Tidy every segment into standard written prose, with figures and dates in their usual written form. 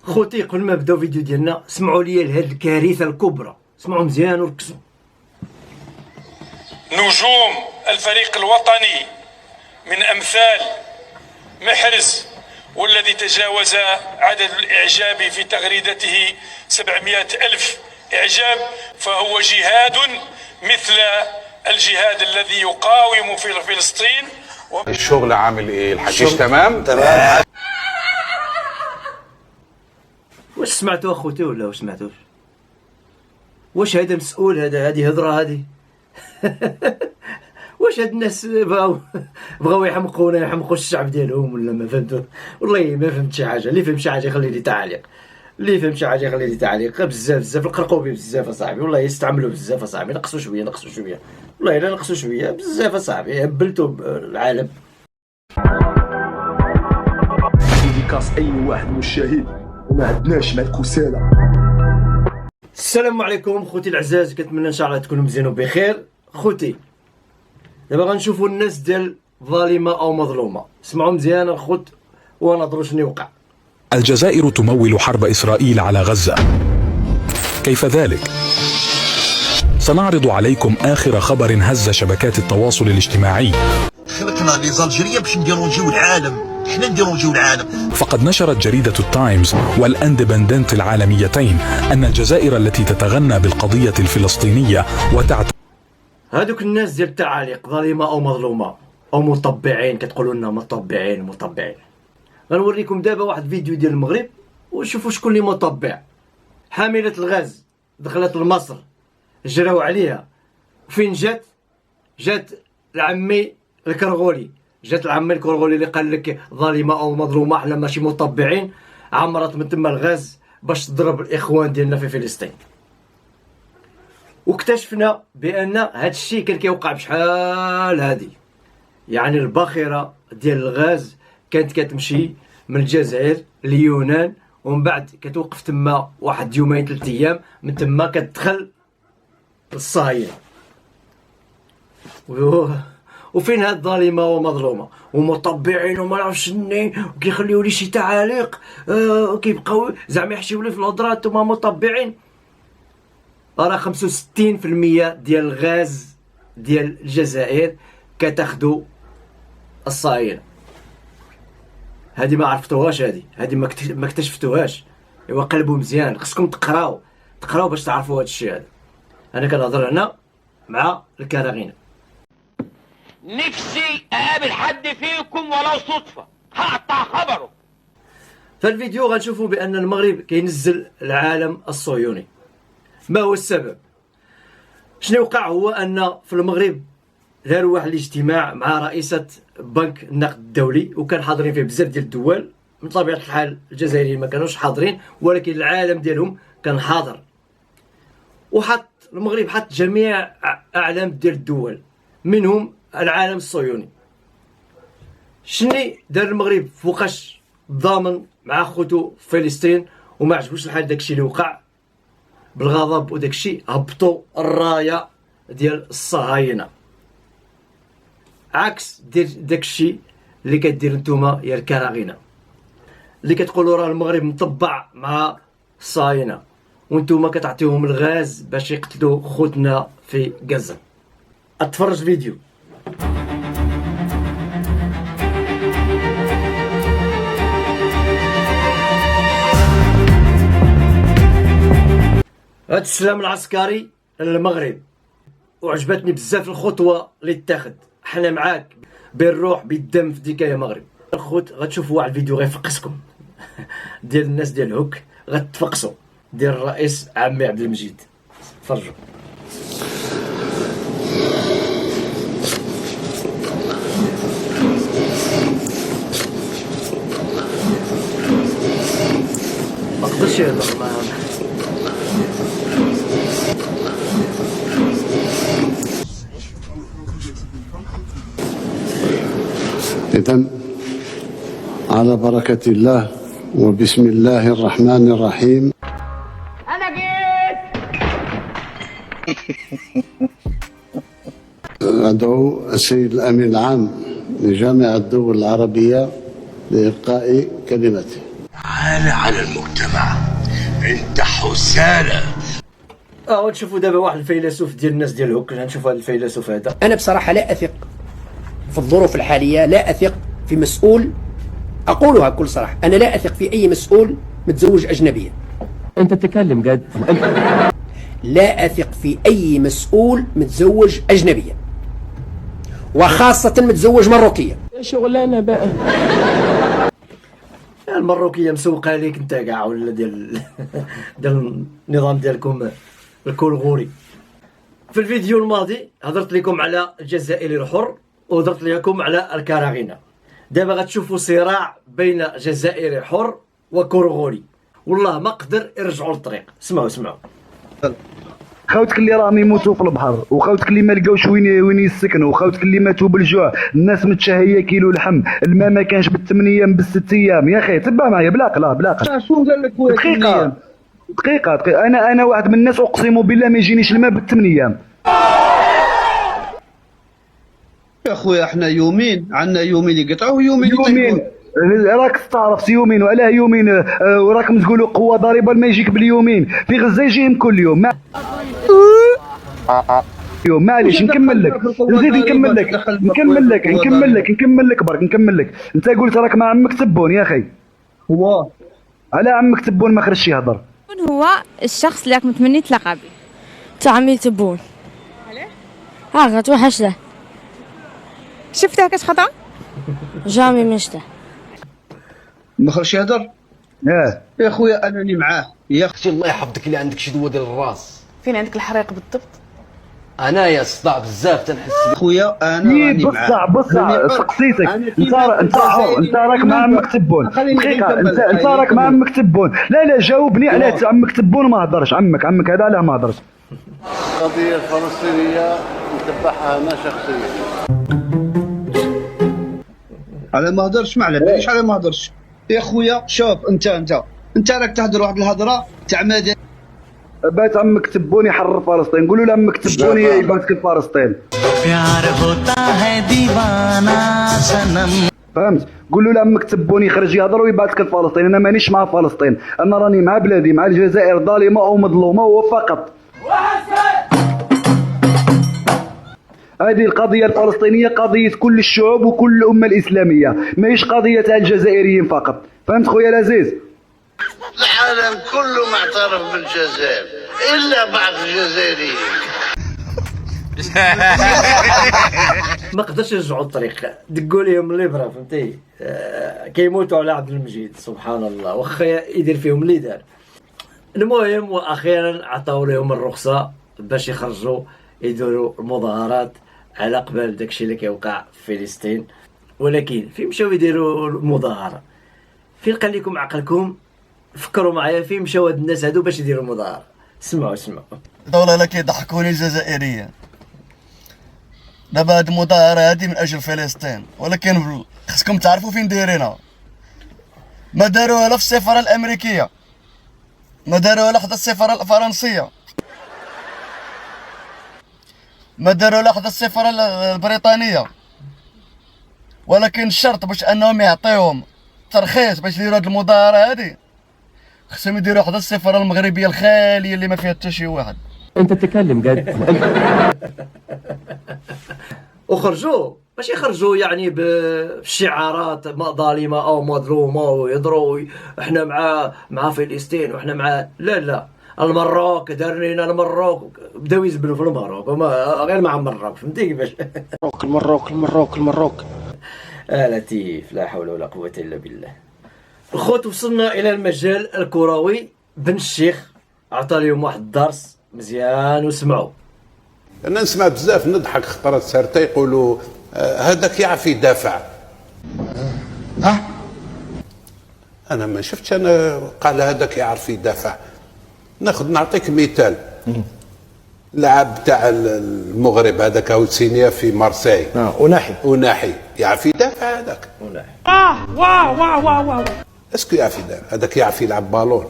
خوتي قبل ما نبداو فيديو ديالنا سمعوا لي لهاد الكارثه الكبرى، سمعوا مزيان وركزوا. نجوم الفريق الوطني من امثال محرز والذي تجاوز عدد الاعجاب في تغريدته 700 ألف إعجاب، فهو جهاد مثل الجهاد الذي يقاوم في فلسطين. الشغل عامل ايه؟ الحشيش تمام؟ واش سمعتوا اخوتي ولا واش سمعتوش؟ واش هذا مسؤول؟ هذه هضره هذه؟ واش هاد الناس بغاو يحمقوا الشعب ديالهم ولا ما فهمتوا؟ والله ما فهمت شي حاجه. اللي فهم شي حاجه يخلي لي تعليق، اللي فهم شي حاجه يخلي لي تعليق. بزاف القرقوبي بزاف اصاحبي، والله يستعملوا بزاف اصاحبي. نقصوا شويه والله الا نقصوا شويه بزاف اصاحبي، هبلتوا العالم. ديكاس اي واحد مشاهد وما عندناش مع الكسالى. السلام عليكم خوتي العزاز، كنتمنى ان شاء الله تكونوا مزيان وبخير. خوتي دابا غنشوفوا الناس ديال ظالمه او مظلومه. اسمعوا مزيان الخوت ونظروا شنو وقع. الجزائر تمول حرب إسرائيل على غزة. كيف ذلك؟ سنعرض عليكم آخر خبر هز شبكات التواصل الاجتماعي. خلقنا لي زالجيريا باش نديرو نجيو العالم، حنا نديرو نجيو العالم. فقد نشرت جريدة التايمز والأندبندنت العالميتين أن الجزائر التي تتغنى بالقضية الفلسطينية هادوك الناس ديال التعاليق ظالمه او مظلومه او مطبعين، كتقولوا لنا مطبعين. غنوريكم دابا واحد الفيديو ديال المغرب وشوفوا شكون اللي مطبع. حامله الغاز دخلت لمصر، جراو عليها. فين جات العمي الكرغولي، اللي قال لك ظالمه او مظلومه، حنا ماشي مطبعين. عمرت من تما الغاز باش تضرب الاخوان ديالنا في فلسطين. واكتشفنا بان هذا الشيء كان كيوقع بشحال هذه، يعني الباخره ديال الغاز كانت كتمشي من الجزائر ليونان، ومن بعد كتوقف تما واحد يومين 3 ايام، من تما كتدخل للصهاينه. وفين هاد ظالمه ومظلومه ومطبعين وما نعرفش شني، وكيخليو لي شي تعاليق كيبقاو زعما يحشيو لي في الهضره. نتوما مطبعين. راه 65% ديال الغاز ديال الجزائر كتاخدو الصهاينه. هذه ما عرفتوهاش، هذه ما اكتشفتوهاش. ايوا قلبوا مزيان، خصكم تقراو باش تعرفوا هذا الشيء هذا. انا كنهضر هنا مع الكراغينه. نفسي اقابل حد فيكم ولو صدفه هقطع خبره. فالفيديو غنشوفوا بان المغرب كينزل العالم الصهيوني. ما هو السبب؟ شنو وقع؟ هو ان في المغرب داروا واحد الاجتماع مع رئيسة بنك النقد الدولي، وكان حاضرين فيه بزاف ديال الدول. من طبيعة الحال الجزائريين ما كانوش حاضرين، ولكن العالم ديالهم كان حاضر. وحط المغرب حط جميع اعلام ديال الدول، منهم العالم الصهيوني. شني دار المغرب؟ فوقاش ضامن مع خوتو فلسطين وما عجبوش الحال داكشي اللي وقع. بالغضب وداكشي هبطوا الرايه ديال الصهاينه، عكس داكشي اللي كدير نتوما يا الكراغينه، اللي كتقولوا راه المغرب مطبع مع الصهاينه وانتوما كتعطيوهم الغاز باش يقتلوا خوتنا في غزه. اتفرج فيديو. هاد السلام العسكري للمغرب، وعجبتني بزاف الخطوه اللي اتخذ. حنا معاك بالروح بالدم في ديك يا مغرب. الخوت غتشوفوا واحد الفيديو غيفقسكم ديال الناس ديال هوك، غتفقسوا ديال الرئيس عمي عبد المجيد. تفرجوا. ما قدرش يهضر. إذن على بركة الله وبسم الله الرحمن الرحيم. انا جيت. أدعو السيد الأمين العام لجامعة الدول العربية لإلقاء كلمته. حالة على المجتمع. انت حسالة. نشوفوا دابا واحد الفيلسوف ديال الناس ديال هوك. نشوفوا هذا الفيلسوف هذا. أنا بصراحة لا أثق في الظروف الحالية، لا أثق في مسؤول، أقولها بكل صراحة، أنا لا أثق في أي مسؤول متزوج أجنبية. أنت تتكلم جد؟ لا أثق في أي مسؤول متزوج أجنبية، وخاصة متزوج مروكية. شغلانة بقى. المروكية مسوقة ليك انت كاع، ولا ديال ديال النظام ديالكم الكونغوري. في الفيديو الماضي هضرت لكم على الجزائري الحر وهضرت لكم على الكراغنة. دابا غتشوفوا صراع بين جزائري حر وكونغوري، والله ما قدر يرجعوا للطريق. اسمعوا. خاوتك اللي راهم يموتوا في البحر، وخاوتك اللي ما لقاوش وين يسكنوا، وخاوتك اللي ماتوا بالجوع، الناس متشهيه كيلو لحم، الماء ما كانش ب8 ايام ب6 ايام. يا اخي تبع معايا بلا شنو قال لك خويا؟ دقيقه. انا واحد من الناس اقسم بالله ما يجينيش الماء ب8 ايام. يا خويا احنا يومين عندنا يومين يقطعوا يومين راك تعرف يومين، وعلاه يومين وراكم تقولوا قوه ضاربه ما يجيك باليومين. في غزه يجيهم كل يوم. معليش نكمل لك، نزيد نكمل لك برك نكمل لك. انت قلت راك مع عمك تبون يا اخي. هو على عمك تبون ما خرجش يهضر. من هو الشخص اللي راك متمني تلاقى به؟ تا عمي تبون. علاش؟ غتوحش له. شفتها كتخطا؟ جامي ما شفته. ما خرجش يهضر؟ يا خويا انني معاه. يا اختي الله يحفظك اللي عندك شي دوا ديال الراس. فين عندك الحريق بالضبط؟ انايا الصداع بزاف تنحس. خويا انا راني معاه. بصح سقسيتك انت راك مع عمك تبون. دقيقه انت راك مع عمك تبون. لا جاوبني على عمك تبون ما هضرش. عمك هذا علاه ما هضرش. القضية الفلسطينية نتبعها أنا شخصيا. على ما هضرش ما على باليش على ما هضرش. يا خويا شوف انت راك تهضر واحد الهضره تاع مدى. بات عمك تبوني يحرر فلسطين. قولوا له عمك تبوني يبسكت فلسطين. فهمت؟ قولوا له عمك تبوني يخرج يهضر ويبسكت فلسطين. انا مانيش مع فلسطين، انا راني مع بلادي، مع الجزائر ظالمه ومظلومه وفقط. هذه القضية الفلسطينية قضية كل الشعوب وكل الأمة الإسلامية، ماهيش قضية تاع الجزائريين فقط. فهمت خويا العزيز؟ العالم كله معترف بالجزائر إلا بعض الجزائريين. ما قدرش يرجعوا الطريق، دقوا لهم الليبره فهمتي. كيموتوا على عبد المجيد سبحان الله، واخا يدير فيهم اللي دار. المهم واخيرا عطاو لهم الرخصه باش يخرجوا يديروا المظاهرات على قبال داكشي اللي كيوقع في فلسطين. ولكن فين مشاو يديروا المظاهره؟ فين قال لكم عقلكم؟ فكروا معايا فين مشاو هاد الناس هادو باش يديروا المظاهره. اسمعوا والله لا كيضحكوني الجزائريين. دابا هاد المظاهره هادي من اجل فلسطين، ولكن خصكم تعرفوا فين دايرينها. ما داروها لا في السفاره الامريكيه، ما داروها لا حدا السفاره الفرنسيه، ما داروا لا حدا السفاره البريطانيه. ولكن الشرط باش انهم يعطيوهم ترخيص باش يديروا هاد المظاهره هادي، خصهم يديروا حدا السفاره المغربيه الخاليه اللي ما فيها حتى شي واحد. انت تتكلم جد؟ وخرجوا باش يخرجوا يعني بشعارات ظالمه او مظلومه ويضروا احنا مع فلسطين واحنا مع لا المروك دار لنا المروك. بداو يزبلوا في المروك غير مع المروك. فهمتي كيفاش؟ المروك لطيف. لا حول ولا قوه الا بالله. الخوت وصلنا الى المجال الكروي. بن الشيخ عطى لهم واحد الدرس مزيان وسمعوا. انا نسمع بزاف نضحك خطرات سارته يقولوا هذاك يعرف يدافع. انا ما شفتش انا قال هذاك يعرف يدافع. نعطيك مثال. لاعب تاع المغرب هذاك هاوتسينيا في مارسيل. وناحي يعرف يدافع هذاك. واه اسكو يعرف يدافع هذاك؟ يعرف يلعب بالون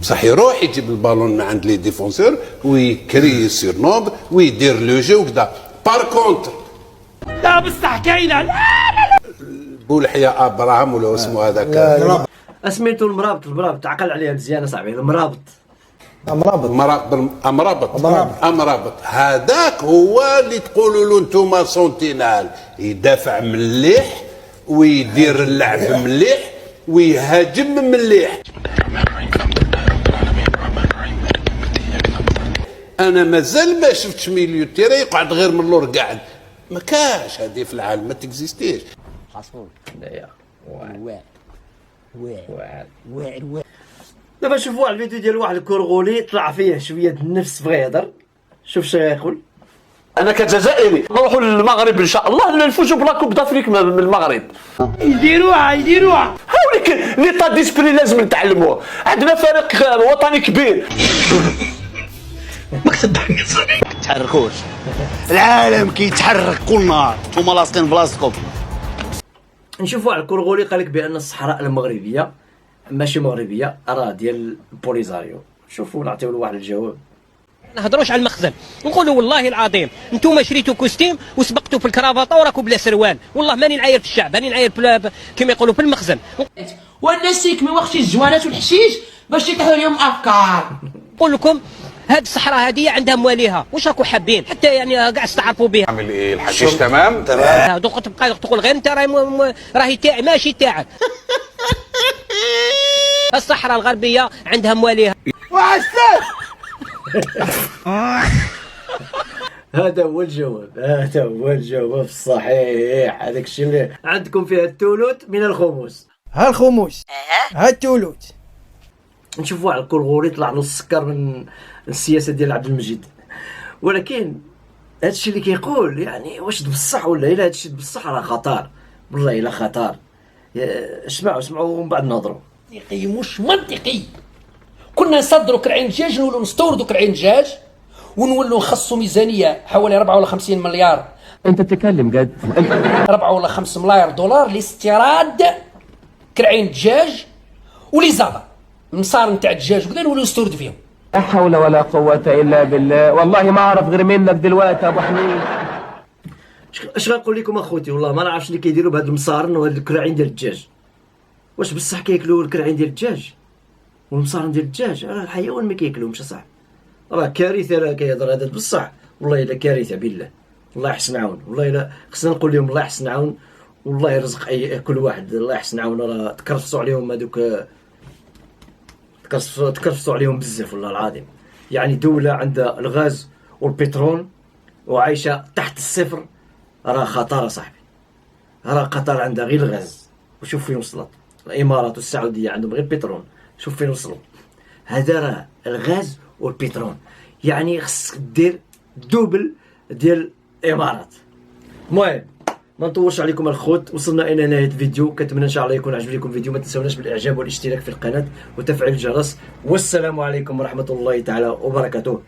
بصح يروح يجيب البالون من عند لي ديفونسور ويكري سير نومبر ويدير لو جو وكذا. بار كونتر لا بصح كاينه. لا بولحيا ابراهام ولا اسمه هذاك. اسميتو المرابط عقل عليها مزيان اصاحبي. المرابط امرابط هذاك هو اللي تقولوا له انتم سونتينال، يدافع مليح ويدير اللعب مليح ويهاجم مليح. انا مازال ما شفتش ميليو تيري يقعد غير من اللور قاعد، ما كاش هذه في العالم، ما تكزيستيش. دابا نشوفوا واحد الفيديو ديال واحد الكورغولي طلع فيه شويه النفس بغى يهضر. شوف شنو يقول. انا كجزائري نروحوا للمغرب ان شاء الله نفوزوا بلا كوب دافريك من المغرب. يديروها هاوليك ليطا ديسبري لازم نتعلموه. عندنا فريق وطني كبير. تحركوش العالم كيتحرك كل نهار، نتوما لاصقين بلاصتكم. نشوف واحد الكورغولي قال لك بان الصحراء المغربيه ماشي مغربيه، راه ديال بوليزاريو. شوفوا نعطيو له واحد الجواب. نهضروش على المخزن، نقولوا والله العظيم انتم شريتوا كوستيم وسبقتوا في الكرافطه وراكم بلا سروال. والله ماني نعاير في الشعب، ماني نعاير كما يقولوا في المخزن. والناس يكمي وقت الزوانات والحشيش باش يطيحوا لهم افكار. نقول لكم هاد الصحراء هذه عندها مواليها، واش راكم حابين حتى يعني كاع تستعرفوا بها. عامل ايه الحشيش؟ تمام دوك تبقى تقول غير انت راهي تاعي ماشي تاعك. الصحراء الغربيه عندها مواليها. هذا هو الجواب الصحيح. هذاك الشيء اللي عندكم فيها الثلث من الخمس. ها الخمس ها الثلث. نشوف واحد الكورغوري طلع نص سكر من السياسه ديال عبد المجيد، ولكن هذا الشيء اللي كيقول يعني واش بصح ولا الا هذا الشيء بصح راه خطر، والله الا خطر. اسمعوا ومن بعد نهضروا. منطقي مش منطقي. كنا نصدروا كرعين الدجاج نولوا نستوردوا كرعين الدجاج ونولوا نخصصوا ميزانيه حوالي 4 ولا 50 مليار. انت تتكلم قد 4 ولا 5 ملاير دولار لاستيراد كرعين الدجاج ولي زابا المصار نتاع الدجاج وكذا نولوا نستورد فيهم. لا حول ولا قوة الا بالله. والله ما اعرف غير منك دلوقتي ابو حميد. اش غنقول لكم اخوتي، والله ما نعرفش اللي كيديروا بهاد المصارن وهاد الكراعين ديال الدجاج. واش بصح كياكلوا الكراعين ديال الدجاج والمصارن ديال الدجاج؟ راه الحيوان ما كياكلهمش صاحبي، راه كارثه. راه كيهضر هذا بصح، والله الا كارثه بالله. الله يحسن عون، والله الا خصنا نقول لهم الله يحسن عون، والله يرزق اي كل واحد. الله يحسن عون. راه تكرفصوا عليهم هذوك، تكرفصوا عليهم بزاف والله العظيم. يعني دوله عندها الغاز والبترول وعايشه تحت الصفر، راه خطر صاحبي. راه قطر عندها غير الغاز وشوف فين وصلت. الامارات والسعوديه عندهم غير البترول، شوف فين وصلوا. هذا راه الغاز والبترول، يعني خصك دير دوبل ديال الامارات. المهم ما نطولش عليكم الخوت، وصلنا الى نهايه الفيديو. كنتمنى ان شاء الله يكون عجب لكم الفيديو. ما تنسوناش بالاعجاب والاشتراك في القناه وتفعيل الجرس. والسلام عليكم ورحمه الله تعالى وبركاته.